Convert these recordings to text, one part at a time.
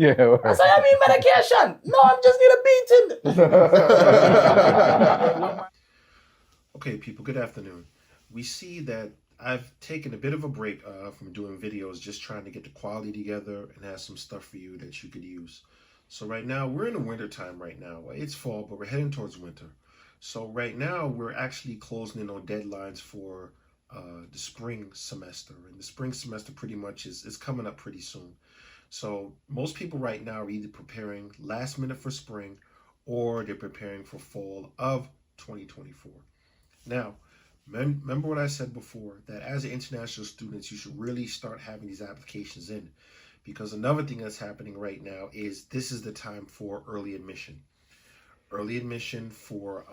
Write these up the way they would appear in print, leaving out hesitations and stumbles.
Yeah. I Right. say, I need medication. No, I just need a beating. Okay, people, good afternoon. We see that I've taken a bit of a break from doing videos, just trying to get the quality together and have some stuff for you that you could use. So right now, we're in the winter time right now. It's fall, but we're heading towards winter. So right now, we're actually closing in on deadlines for the spring semester. And the spring semester pretty much is coming up pretty soon. So most people right now are either preparing last minute for spring or they're preparing for fall of 2024. Now, remember what I said before, that as international students, you should really start having these applications in, because another thing that's happening right now is this is the time for early admission. Early admission for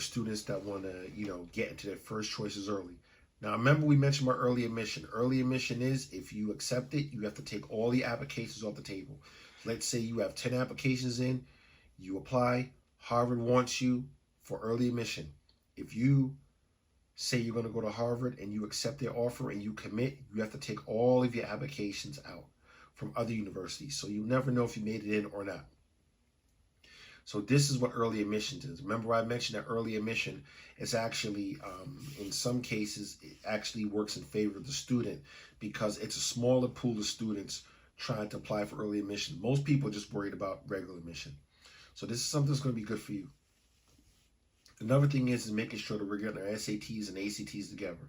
students that want to, get into their first choices early. Now, remember we mentioned about early admission. Early admission is if you accept it, you have to take all the applications off the table. Let's say you have 10 applications in, you apply, Harvard wants you for early admission. If you say you're going to go to Harvard and you accept their offer and you commit, you have to take all of your applications out from other universities. So you never know if you made it in or not. So this is what early admission is. Remember I mentioned that early admission is actually, in some cases, it actually works in favor of the student because it's a smaller pool of students trying to apply for early admission. Most people are just worried about regular admission. So this is something that's going to be good for you. Another thing is making sure that we're getting our SATs and ACTs together.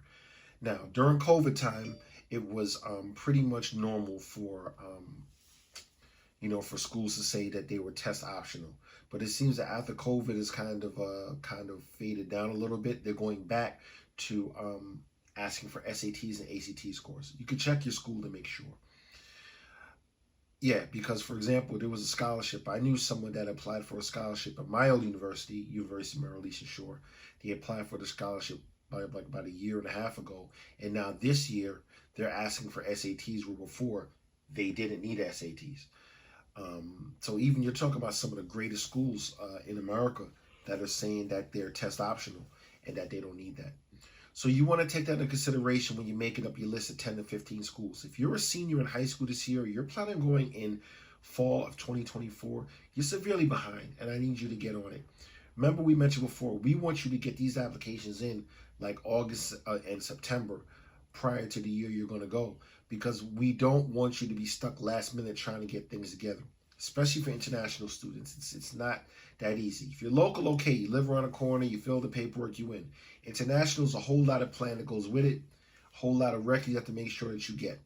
Now, during COVID time, it was pretty much normal for for schools to say that they were test optional. But it seems that after COVID is kind of faded down a little bit, they're going back to asking for SATs and ACT scores. You can check your school to make sure. Yeah, because for example, there was a scholarship. I knew someone that applied for a scholarship at my old university, University of Maryland, Eastern Shore. They applied for the scholarship like about a year and a half ago, and now this year they're asking for SATs, where before they didn't need SATs. So even you're talking about some of the greatest schools in America that are saying that they're test optional and that they don't need that. So you want to take that into consideration when you're making up your list of 10 to 15 schools. If you're a senior in high school this year, you're planning on going in fall of 2024, you're severely behind, and I need you to get on it. Remember we mentioned before, we want you to get these applications in like August and September prior to the year you're going to go, because we don't want you to be stuck last minute trying to get things together, especially for international students. It's not that easy. If you're local, okay, you live around a corner, you fill the paperwork, you in. International is a whole lot of plan that goes with it, a whole lot of records you have to make sure that you get.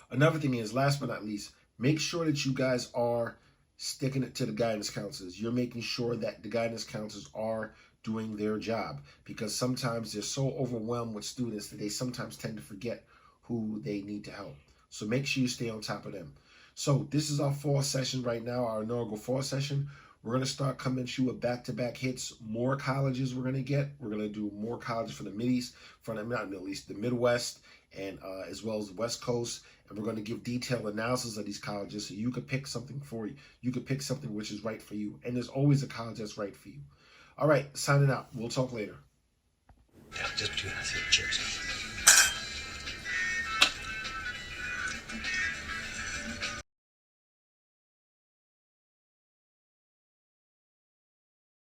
Another thing is, last but not least, make sure that you guys are sticking it to the guidance counselors. You're making sure that the guidance counselors are doing their job, because sometimes they're so overwhelmed with students that they sometimes tend to forget who they need to help. So make sure you stay on top of them. So this is our fall session right now, our inaugural fall session. We're going to start coming to you with back-to-back hits. More colleges we're going to get. We're going to do more colleges for the Mideast, not Middle East, the Midwest, and as well as the West Coast. And we're going to give detailed analysis of these colleges so you could pick something for you. You could pick something which is right for you. And there's always a college that's right for you. All right, signing out. We'll talk later. Yeah, just between us here. Cheers.